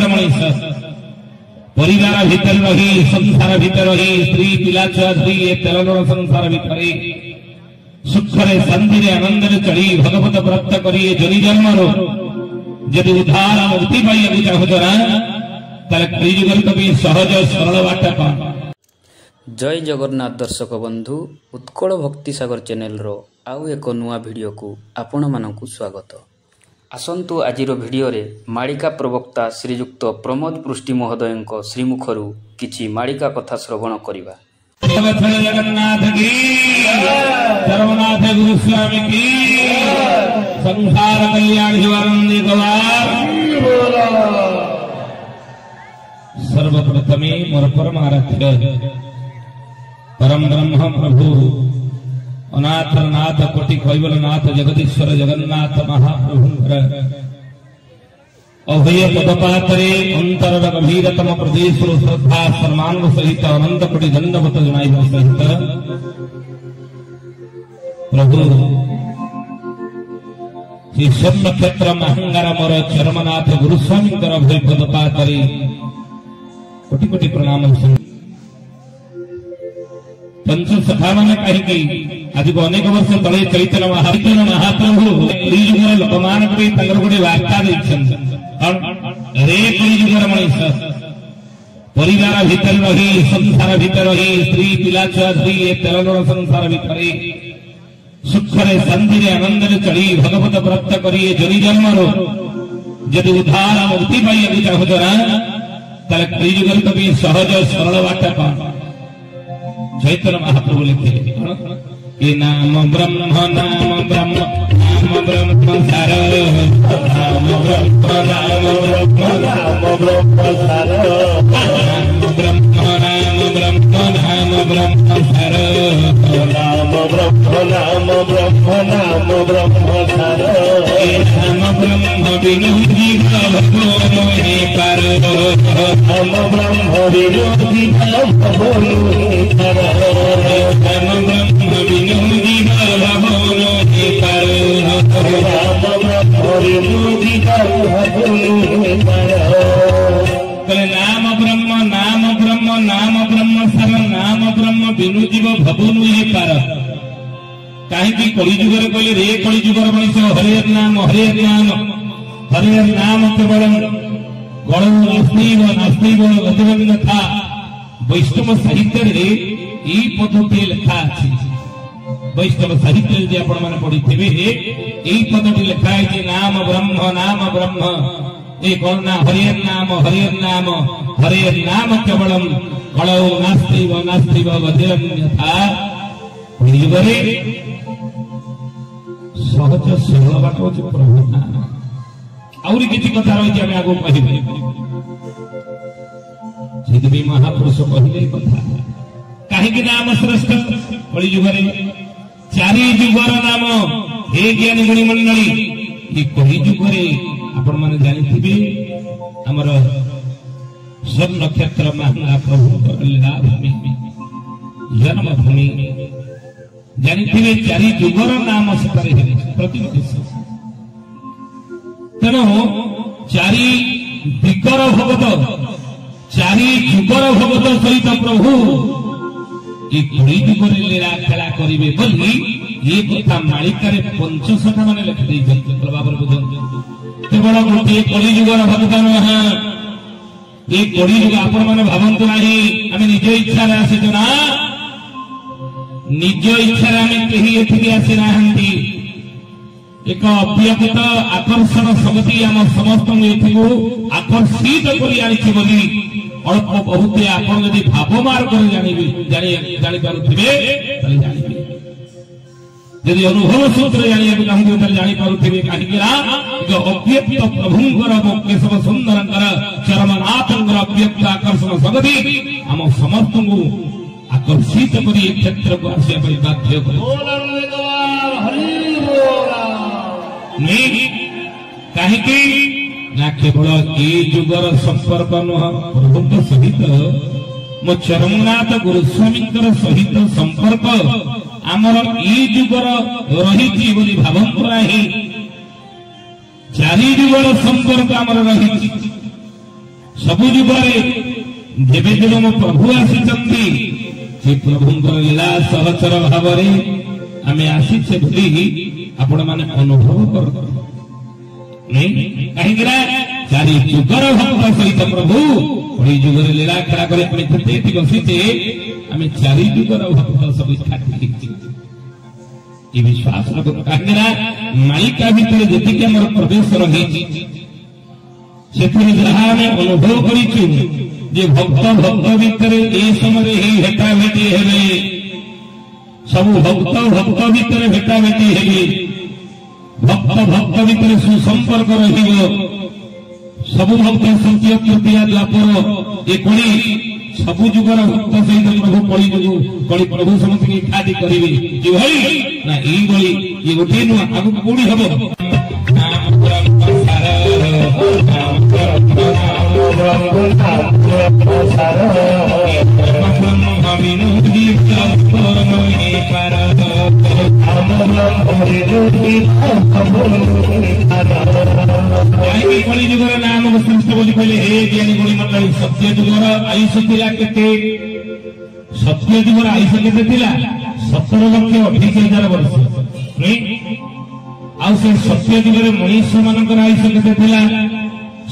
मनीष परिवार भीतर रही संसार भीतर रही स्त्री पिला छुआ धरी ए तेलर संसार भीतर सुखरे शांति आनंद चढ़ी भगवत व्रत करी जनि जन्मर जदि उद्धार मुक्ति पाइबा चाहूच ना ताले कलिजुगर कवि सहज सरल बाट कौन। जय जगन्नाथ दर्शक बंधु उत्कल भक्ति सागर चैनल रो आउ एक नुआ वीडियो को आपण मानकु स्वागत। आसंतु आजिर वीडियो रे मालिका प्रवक्ता श्रीयुक्त प्रमोद पृष्टि महोदय श्रीमुखरु किछि मालिका कथा श्रवण करिबा। जगन्नाथ की सर्वनाथ गुरु स्वामी की संसार कल्याण शिवानंद गवार। सर्वप्रथमे मोर परमाराध्य परम ब्रह्म प्रभु अनाथ नाथ कोटि कैवलनाथ जगदीश्वर जगन्नाथ महाप्रभुंकर अभय पदपातरे अंतर गभीरतम प्रदेश श्रद्धा सम्मान सहित अनंत कोटि दंडवत जनाइबा सहित प्रभु श्री स्वर्ण नक्षत्र महंगार मोर चरमनाथ गुरुस्वामी अभय पदपातरे कोटि कोटि प्रणाम। पंच सखा मान कहीं आज को अनेक वर्ष तले चैतन्य महाप्रभु कलिजुगर लोक मान गोटे वार्ता रे कलिजुगर मनीष परिवार भीतर रही संसार भीतर रही स्त्री पिला छुआ धरी ए तेलर संसार भीतर सुखरे शांति आनंद चढ़ी भगवत व्रत करी जनि जन्मर जदि उद्धार मुक्ति पाइबा चाहूच ना ताले कलिजुगर कवि सहज सरल बाट कौन। चैतन्य महाप्रभु लिखे ये नाम ब्रह्म नाम ब्रह्म नाम ब्रह्म सार नाम ब्रह्म नाम ब्रह्म नाम ब्रह्म सार नाम ब्रह्म नाम ब्रह्म नाम ब्रह्म सार नाम ब्रह्म नाम ब्रह्म नाम ब्रह्म सार नाम ब्रह्म बिनु जीव भवो मोहि पार नाम ब्रह्म बिनु जीव भवो मोहि पार नाम ब्रह्म बिनु जीव भवो मोहि पार नाम ब्रह्म बिनु जीव भवो मोहि पार। नाम ब्रह्म सर नाम ब्रह्म बिनु जीव भवो मोहि पार। कहीं कलिजुगर कहले रे कलिजुगर मनीष हरेर नाम केवल गण नास्तिव गतिबंध था। वैष्णव साहित्य रे पद्धति लिखा अच्छी वैष्णव साहित्य यदि आपण मैंने पढ़ी यही पद्धति लिखा है नाम ब्रह्म ये कौन ना हरेर नाम केवलम कलौ नास्तिव गतिबंध था। कलिजुगरे सहज सरल बाट होची प्रभु नाम। आउरी किछि कथा रही आम आगो कहि महापुरुष कहले कथा कहीं नाम श्रेष्ठ कलिजुगरे चारि जुगर नाम हे ज्ञानी गुणी मंडली ये कलिजुगरे आपण माने जानिथिबे हमर स्वर्ण नक्षत्र महाप्रभु लीला भूमि जन्मभूमि जानिथिबे चारि जुगर नाम सतारे प्रतिनिधि तेणु चारि दिगर भगवत चारि जुगर भगवत सहित प्रभु ये कलिजुगर लीला खेला करिवे बोली ये कथा मालिका रे पंचसखा माने लिखि दैछन प्रभाव बुझन केवल गोटे कलिजुगर भक्त नहा ये कलिजुग आपण माने भावंतु नाही आमे निज इच्छा रे आसीछु ना निज इच्छा रे आमे केही एथिके आसी नाहंती एक अव्यक्त आकर्षण शक्ति आम समस्त एथिको आकर्षित करि आनिछि बोली अल्प बहुत आपण यदि भाव मार्ग जानी पारुथिबे ताले जानिबे यदि अनुभव सूत्र जानिबे चाहूबे ताले जानि पारुथिबे काहेकि ना अव्यक्त प्रभुंकर केशव सुंदरंकर चरमनाथंकर अव्यक्त आकर्षण शक्ति आम समस्त को आकर्षित करि क्षेत्र को आसिया परि बाध्य करे कहीं ना केवल ये जुगर संपर्क नुह प्रभु सहित मो चरमनाथ गुरुस्वामी सहित संपर्क आमर ये जुगर रही बोली भावंत नहीं चारि जुगर संपर्क आमर रही सबु जुगरे जेबे दिन मो प्रभु आसीचंती से प्रभुंकर लीला सहचर भाव आम आसीचे बोली आपण माने अनुभव कर नहीं कहीं चारि जुगर भक्त सहित प्रभु कई जुगर लीला खेला कर बसीचे आम चारि जुगर भक्त सब ये विश्वास कहीं मालिका भितर जी आम प्रवेश रही से अनुभव कर भक्त भक्त भितर ए समय ही भेटा भेटी हे सब भक्त भक्त भितर भेटा भेटी हे भक्त भक्त भितर सुसंपर्क सब भक्त संख्य तृतीया द्वापर ए कड़ी सबु जुगर भक्त सहित प्रभु कली जुग कली प्रभु समस्त एकाठी करेंगे ये भाई ना ये गोटे नुआ आगे कौड़ी हम कली जुगर नाम श्रेष्ठ बोली कहले हे ज्ञानी गुणी मंडली सत्य जुगर आयुष थिला केते सत्य जुगर आयुष केते थिला 17,28,000 वर्ष आ सत्य जुगर मनुष्य मानकर आयुष केते थिला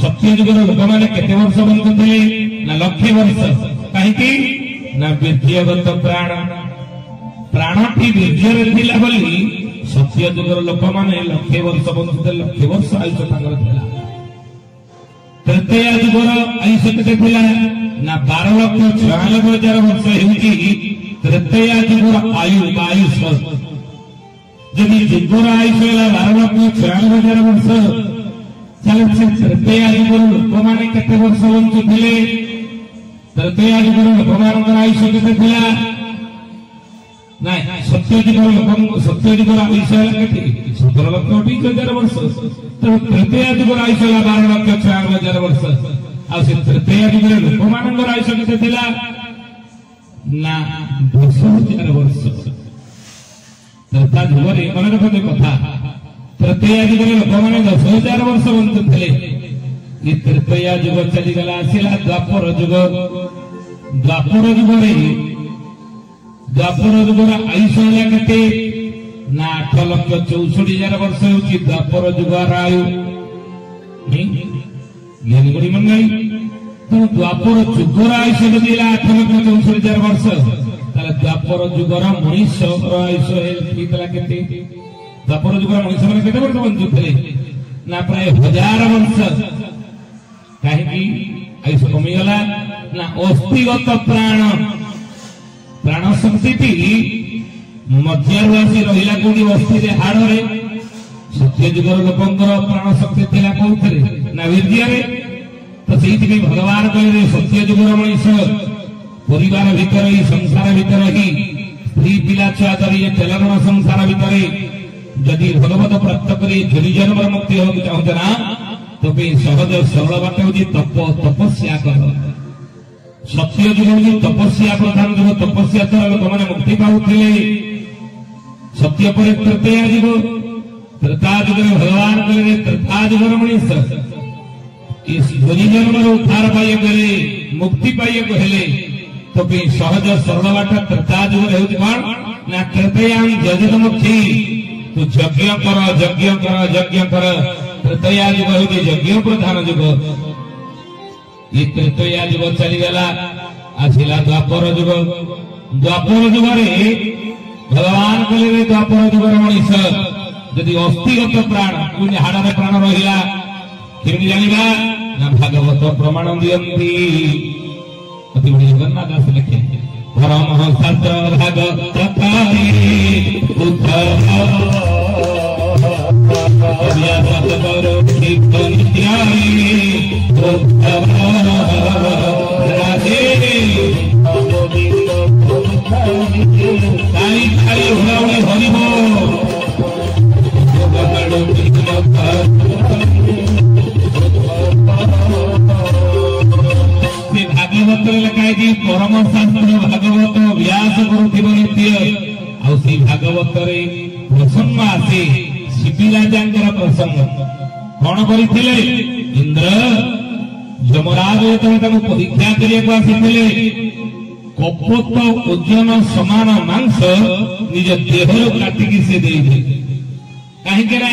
सत्य जुगर लोक मैंने केते वर्ष बंचुले ना लक्षे वर्ष कहीं ना वीर्यगत प्राण प्राणटी वीर्य थिला बोली सत्य जुगर लोक मैंने लक्षे वर्ष बंचुते लक्षे वर्ष आयुष तांकर थिला तृतीय जुगर आयुष केते थिला ना 12,96,000 वर्ष हेउची तृतीय जुगर आयु आयुष जदि जुगर आयुष होला 12,96,000 वर्ष चले तृतीय जुगर लोक माने केते वर्ष बंचुथिले तृतीय जुगर लोक मानकर आयुष केते थिला ना सत्य जुगर लोक सत्य जुगर आयुष केते 17,28,000 वर्ष तो तृतीय जुगर आयुष होला 12,96,000 वर्ष आ से तृतीय जुगर लोक मानकर आयुष केते थिला ना 10,000 वर्ष तृतीय जुगर मन रखते कथा तृतीय जुगर लोक मैंने 10,000 वर्ष बंचुले ये तृतीय जुग चलीगला आसला द्वापर जुग द्वापर जुगर आयुष है केते ना 8,64,000 वर्ष होची द्वापर जुगर आयु ज्ञानी गुणी मंडली तो द्वापर जुगर आयुष यदि 8,64,000 वर्ष ताले द्वापर जुगर मनुष्य आयुष है केते द्वापर जुगर मनुष्य माने केते वर्ष बंचुले ना प्राय 1000 वर्ष कहीं आयुष कमीगला ना अस्थिगत प्राण प्राण शक्ति मध्यासी रहा कौटी अस्थि हाड़े सत्य जुगर लोकंर प्राण शक्ति थिला कौथरे ना वीर्य तो से भगवान कहले सत्य जुगर मनुष्य परिवार भितर ही संसार भितर ही स्त्री पिला छुआ धरी तेलगण संसार भितर जदि भगवत प्राप्त कर जन्म मुक्ति हो चाहते ना तो सहज सरल बात हूँ तपस्या कर सत्य जुग हूँ तपस्या प्रधान जुग तपस्या द्वारा लोक मैंने मुक्ति पाऊले सत्य पर तृतीय जुग त्रेता जुग भगवान कहले त्रेता जुगर मनुष्य इस ध्वनि जन्म उद्धार पाइए गले मुक्ति पाइए कहले तो सहज सरल बाट त्रेता जुग हूँ कौन ना तृतीयां जजतमुखी तू यज्ञ कर यज्ञ कर यज्ञ कर तृतीय जुग हूँ यज्ञ प्रधान जुग ये तृतीय जुग चलीगला आसला द्वापर जुग जुगे भगवान कहले द्वापर जुगर मनुष्य यदि अस्थिगत प्राण हाड़े प्राण रहा केमी जाना ना भागवत प्रमाण दियंती अति बड़ी जगन्नाथ दास लिखे परम शास्त्र भागवत भागवत लिखाई परम शास्त्र भागवत व्यास गुरु नित्य आई भागवत प्रसंग आसे शिवी राजा प्रसंग कौन करते इंद्र ଯମରାଜ ଯେତେବେଳେ ତାକୁ ପରୀକ୍ଷା କରିବାକୁ ଆସିଥିଲେ କପୋତ ଓଜନ ସମାନ ମାଂସ ନିଜ ଦେହରୁ କାଟିକି ସେ ଦେଇଥିଲେ। କାହିଁକି ନା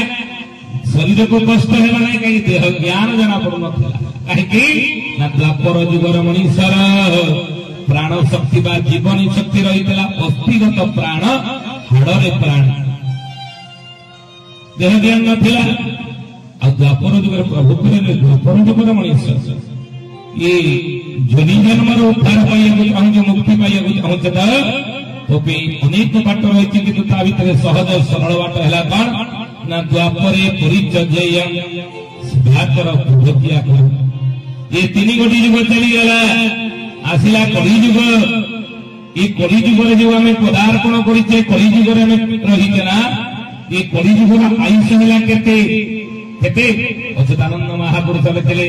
ଶରୀରକୁ କଷ୍ଟ ହେଲା ନାହିଁ, କାହିଁକି ଦେହ ଜ୍ଞାନ ଜଣା ପଡୁନଥିଲା। କାହିଁକି ନା ଦ୍ୱାପର ଯୁଗର ମଣିଷର ପ୍ରାଣ ଶକ୍ତି ବା ଜୀବନୀ ଶକ୍ତି ରହିଥିଲା ଅସ୍ଥିଗତ ପ୍ରାଣ, ହାଡରେ ପ୍ରାଣ, ଦେହ ଜ୍ଞାନ ନଥିଲା। ଆଉ ଦ୍ୱାପର ଯୁଗରେ ପ୍ରଭୁ କହିଲେ ଦ୍ୱାପର ଯୁଗର ମଣିଷ ଇଏ ଯୋନି ଜନ୍ମର ଉଦ୍ଧାର ପାଇବାକୁ ଚାହୁଁଛ, ମୁକ୍ତି ପାଇବାକୁ ଚାହୁଁଛ ତ ତୋ ପାଇଁ ଅନେକ ବାଟ ରହିଛି, କିନ୍ତୁ ତା ଭିତରେ ସହଜ ସରଳ ବାଟ ହେଲା କଣ ନା ଦ୍ୱାପରେ ପରିଚର୍ଯ୍ୟା ଶିଭାକର ପୂଜା କର। ଏ ତିନି ଗୋଟି ଯୁଗ ଚାଲିଗଲା, ଆସିଲା କଳିଯୁଗ। ଏ କଳିଯୁଗରେ ଯୋଉ ଆମେ ପଦାର୍ପଣ କରିଛେ, କଳିଯୁଗରେ ଆମେ ରହିଛେ ନା, ଏ କଳିଯୁଗର ଆୟୁଷ ହେଲା କେତେ କେତେ? ଅଚ୍ୟୁତାନନ୍ଦ ମହାପୁରୁଷ ଲେଖିଲେ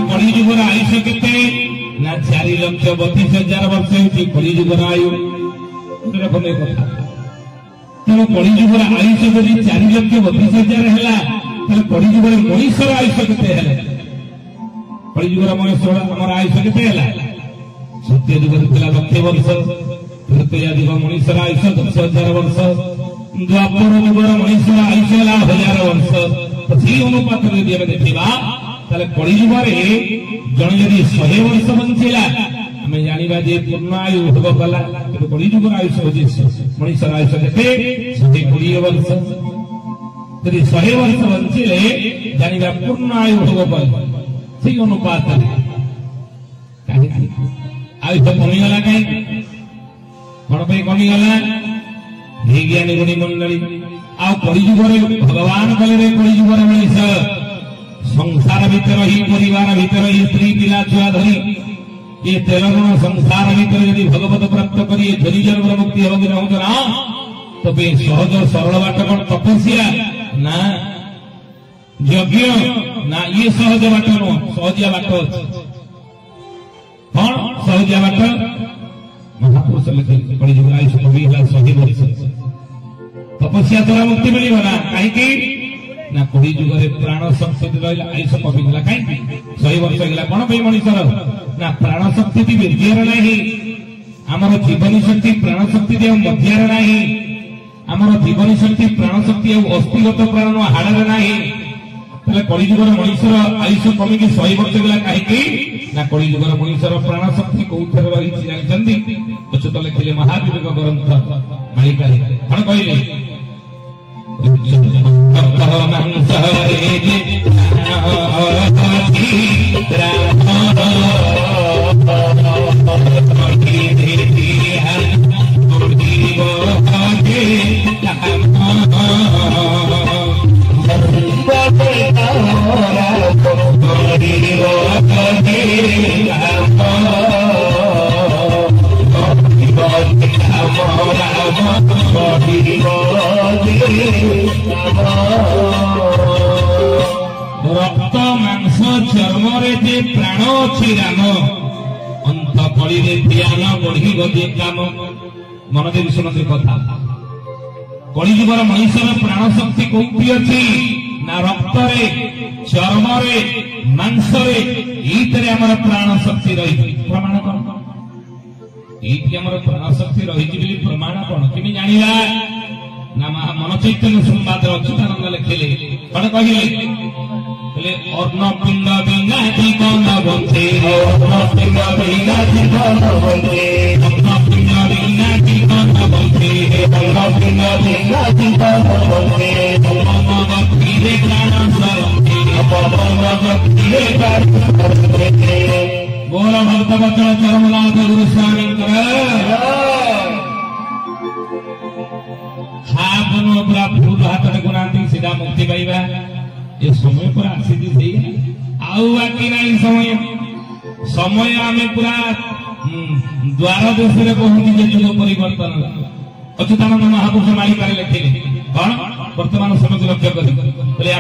କଳିଯୁଗର ଆୟୁଷ କେତେ ନା 4,32,000 ବର୍ଷ ହେଉଛି କଳିଯୁଗର ଆୟୁ। କଥା ତେଣୁ କଳିଯୁଗର ଆୟୁଷ ଯଦି 4,32,000 ହେଲା, ତାହେଲେ କଳିଯୁଗର ମଣିଷର ଆୟୁଷ କେତେ ହେଲା? କଳିଯୁଗର ମଣିଷର ଆମର ଆୟୁଷ କେତେ ହେଲା? ସତ୍ୟ ଯୁଗରେ ଥିଲା 1,00,000 ବର୍ଷ, ତୃତୀୟ ଯୁଗ ମଣିଷର ଆୟୁଷ 10,000 ବର୍ଷ, ଦ୍ୱାପର ଯୁଗର ମଣିଷର ଆୟୁଷ ହେଲା 1,000 ବର୍ଷ। ସେଇ ଅନୁପାତରେ ଯଦି ଆମେ ଦେଖିବା, ତାହେଲେ କଳିଯୁଗରେ ଜଣେ ଯଦି 100 ବର୍ଷ ବଞ୍ଚିଲା, ଆମେ ଜାଣିବା ଯେ ପୂର୍ଣ୍ଣ ଆୟୁ ଭୋଗ କଲା। କିନ୍ତୁ କଳିଯୁଗର ଆୟୁଷ ହଉଛି ମଣିଷର ଆୟୁଷ କେତେ? 120 ବର୍ଷ। ଯଦି 100 ବର୍ଷ ବଞ୍ଚିଲେ ଜାଣିବା ପୂର୍ଣ୍ଣ ଆୟୁ ଭୋଗ କଲେ। ସେଇ ଅନୁପାତରେ ଆୟୁଷ କମିଗଲା। କାହିଁକି? କଣ ପାଇଁ କମିଗଲା? ହେ ଜ୍ଞାନୀ ଗୁଣୀ ମଣ୍ଡଳୀ, ଆଉ କଳିଯୁଗରେ ଭଗବାନ କହିଲେ କଳିଯୁଗର ମଣିଷ ସଂସାର ଭିତରେ ହିଁ, ପରିବାର ଭିତରେ ହିଁ, ସ୍ତ୍ରୀ ପିଲା ଛୁଆ ଧରି ଏ ତେଲଗୁଣ ସଂସାର ଭିତରେ ଯଦି ଭଗବତ ପ୍ରାପ୍ତ କରି ଧରି ଜନ୍ମର ମୁକ୍ତି ହେବାକୁ ଚାହୁଁଛ ନା, ତ ପାଇଁ ସହଜ ସରଳ ବାଟ କଣ? ତପସ୍ୟା ନା ଯଜ୍ଞ ନା, ଇଏ ସହଜ ବାଟ ନୁହଁ, ସହଜିଆ ବାଟ ଅଛି। କଣ ସହଜିଆ ବାଟ? ମହାପୁରୁଷ ଲେଖିଲେ କଳିଯୁଗ ଆୟୁଷ କମିଗଲା 100 ବର୍ଷ। ତପସ୍ୟା ଦ୍ୱାରା ମୁକ୍ତି ମିଳିବ ନା? କାହିଁକି ନା କଳିଯୁଗରେ ପ୍ରାଣ ଶକ୍ତି ରହିଲା, ଆୟୁଷ କମିଗଲା। କାହିଁକି? 100 ବର୍ଷ ହେଇଗଲା। କଣ ପାଇଁ ମଣିଷର? ନା ପ୍ରାଣ ଶକ୍ତି ବୃଦ୍ଧିରେ ନାହିଁ, ଆମର ଜୀବନୀ ଶକ୍ତି ପ୍ରାଣ ଶକ୍ତି ଆଉ ମଧ୍ୟରେ ନାହିଁ, ଆମର ଜୀବନୀ ଶକ୍ତି ପ୍ରାଣ ଶକ୍ତି ଆଉ ଅସ୍ଥିଗତ ପ୍ରାଣ ହାଡରେ ନାହିଁ। ତାହେଲେ କଳିଯୁଗର ମଣିଷର ଆୟୁଷ କମିକି 100 ବର୍ଷ ହେଲା। କାହିଁକି ନା କଳିଯୁଗର ମଣିଷର ପ୍ରାଣ ଶକ୍ତି କୋଉଥିରେ ରହିଛି ଜାଣିଛନ୍ତି? ଅଚ୍ୟୁତ ଲେଖିଲେ ମହାବିବେକ ଗ୍ରନ୍ଥ ମାଳିକାରେ। କଣ କହିଲେ? রক্ত মাংস চর্মরে যে প্রাণ অছি রাম, অন্ত কলিরে জ্ঞান বঢ়িব যে কাম। মন দেবী শুনতে কথা, কলিযুগর মଣିষর প্রাণ শক্তি কোটি অছি না রক্তরে, চর্মরে, মাংসরে, এইটারে আমার প্রাণ শক্তি রয়েছে। প্রমাণ কଣ? এইটি আমার প্রাণ শক্তি রয়েছে বলে প্রমাণ কଣ? কেমি জানিবা না? মন চৈতন্য সংবাদ অচ্ୟୁତାନନ୍ଦ ଲେଖିଲେ। କଣ କହିଲେ? କହିଲେ ଅର୍ଣ୍ଣପିଣ୍ଡ ବିନା ଜୀବନ ବଞ୍ଚେ, ଅର୍ଣ୍ଣପିଣ୍ଡ ବିନା ଜୀବନ ବଞ୍ଚେ, ଅର୍ଣ୍ଣପିଣ୍ଡ ବିନା ଜୀବନ ବଞ୍ଚେ, ଅର୍ଣ୍ଣପିଣ୍ଡ ବିନା ଜୀବନ ବଞ୍ଚେ, ପବନ ଗତିରେ ପ୍ରାଣ ସରନ୍ତି, ପବନ ଗତିରେ ପ୍ରାଣ ସରନ୍ତି। ବୋଲ ଭକ୍ତ ବଚନ ଚରମନାଥ ଗୁରୁ ସ୍ୱାମୀଙ୍କର ହାପନ ପୁରା ଫୁଲ ହାତରେ ଗୁଣାନ୍ତି, ସିଧା ମୁକ୍ତି ପାଇବା। ଏ ସମୟ ପୁରା ଆସିଛି ସେଇ। ଆଉ बाकी नहीं समय समय आम पूरा द्वार देश में पहुंची जुग परिवर्तन अच्युतानंद महापुरुष मालिका लिखिले कौन वर्तमान समय को लक्ष्य कर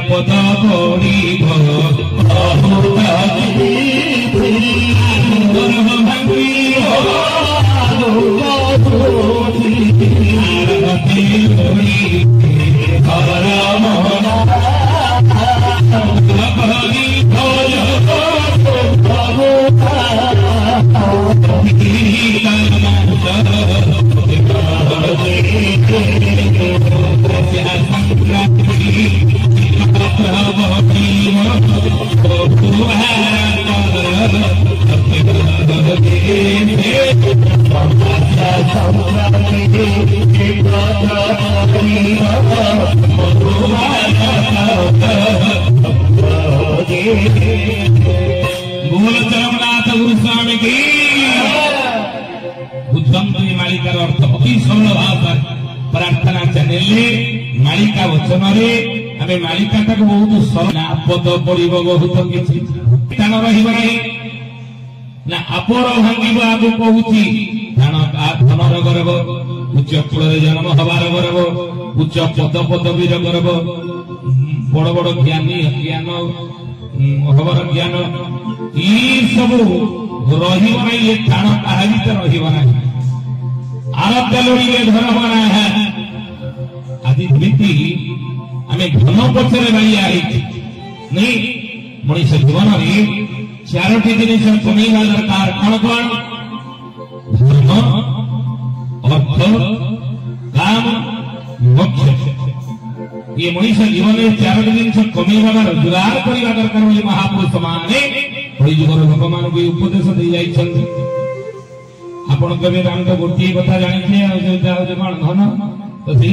पद चरमनाथ गुरुस्वामी की बुद्धंत्री मालिकार अर्थ अति सरल भाषा प्रार्थना चैनल मालिका वचन आम मालिका बहुत सरल आपद पड़ब बहुत किसी स्थान ना आपर भांग आगु कहूँ धनर गर्व उच्च कूल जन्म हबार गर्व उच्च पद पदवीर गर्व बड़ बड़ ज्ञानी ज्ञान हबार ज्ञान ये सब रही ये स्थान कहा भी तो रही आरत लोड़ी धर्म है आदि नीति आम धन पक्षर बाइया नहीं मनीष जीवन में चारोटी जिनिस कमेवा दरकार कौन कौन धर्म अर्थ काम मोक्ष ये मनीष जीवन में चारोटी जिनिस कमेवा रोजगार करने दरकार बोली महापुरुष माने युगर लोक मान उपदेश दे जाइछन्ति आपण कबे राम तो गोटे कथा जानिछे कौन धन तो से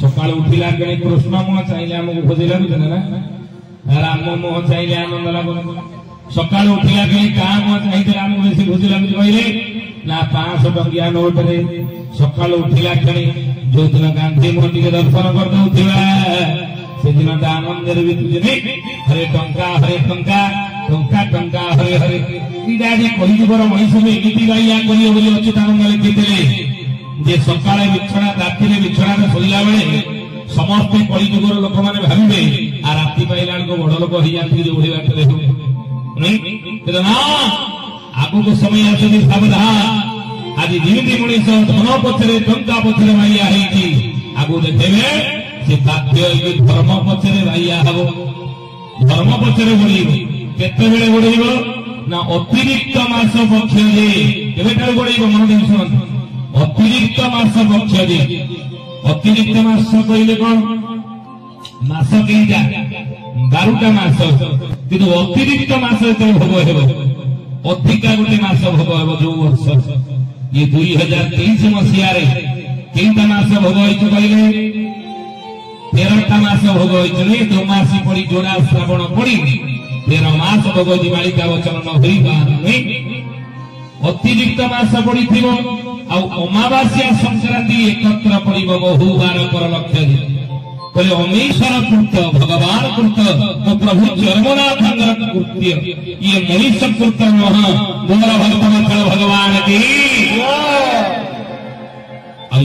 सकाल उठिला के कृष्ण मुह चाहिए आमको खोज लगुच ना राम मुह चाहिए आनंद लगुन सकाल उठिला के क्या मुह चाहिए आमको बेसी खोज लगुच कहले ना 500 टंकिया नोट रे सकाल उठिला के जो दिन गांधी मुह टिके दर्शन कर दउथिबा से दिन आनंद रे बीतुजे नहीं हरे टंका टंका टंका हरे हरे इदाजी कलिजुगर मनीष में एमिति गाइया करियो बोली अच्युतानंद लिखिथिले जे सकाळे बिछड़ा रातिरे बिछड़ा सोइला बेले समस्त कलिजुगर लोक माने भाबिबे आ राति पाइला को बड़ लोक होई जांती जे ओढी बात रे नहीं ना आगु को समय आछे सावधान आज जीविती मनीष धन पछरे टंका पछरे माइया हेची आगु देखेबे से बाध्य धर्म पछरे माइया हबो धर्म पछरे बोलिबे केते बेले बोलिबो ना अतिरिक्त मास पक्ष जे केबेटार बोलिबो मन दिन सुन अतिरिक्त मास पक्ष जे अतिरिक्त मास कहले कोन मास केइटा 12टा मास किंतु अतिरिक्त मास तो भोग हेबो अधिका गोटे मास भोग हेबो जो वर्ष ये 2023 मसिया रे केइटा मास भोग होइछ कहले 13टा मास भोग होइछ रे 2 मास पड़ी जोड़ा श्रावण पड़ी 13 मास भगवती मालिका वचन न अतिरिक्त मास पड़ी अमावास्या संक्रांति एकत्र पड़ बहु बार कर लक्ष्य बोले अमीश्वर कृत भगवान कृत तो प्रभु चरमनाथ कृत्य ये मनीष कृत मोर भक्त भगवान की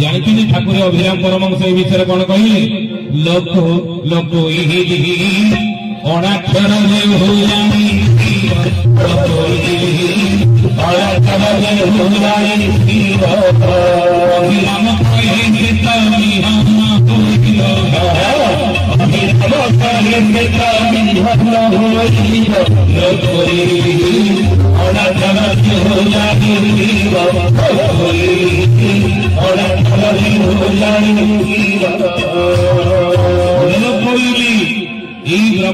जानते ठाकुर अभिराम परमहंस ए विषय कौन कहले लोक लोक अणाक्षर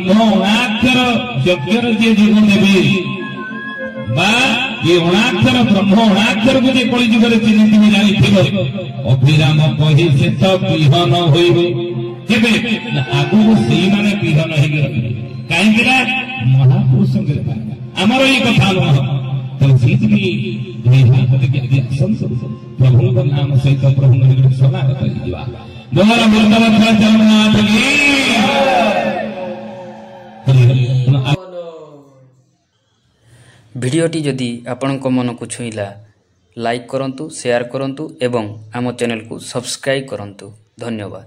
ब्रह्मणाक्षर यज्ञर जे जीवन देवी ये अणाक्षर ब्रह्मणाक्षर को जे कली जुगर चिन्हित में जानी अभिराम कही से तो पिहन होइबे केबे आगु से माने पिहन हेगे काहेकि ना महापुरुष के हमर ये कथा न तो सीत भी भागवत के प्रभु का नाम सहित प्रभु ने समागत जीवा दोहरा मुर्दाबाद चरमनाथ की ଭିଡ଼ିଓଟି ଯଦି ଆପଣଙ୍କ ମନକୁ ଛୁଇଁଲା ଲାଇକ୍ କରନ୍ତୁ, ସେୟାର କରନ୍ତୁ ଏବଂ ଆମ ଚ୍ୟାନେଲକୁ ସବସ୍କ୍ରାଇବ୍ କରନ୍ତୁ। ଧନ୍ୟବାଦ।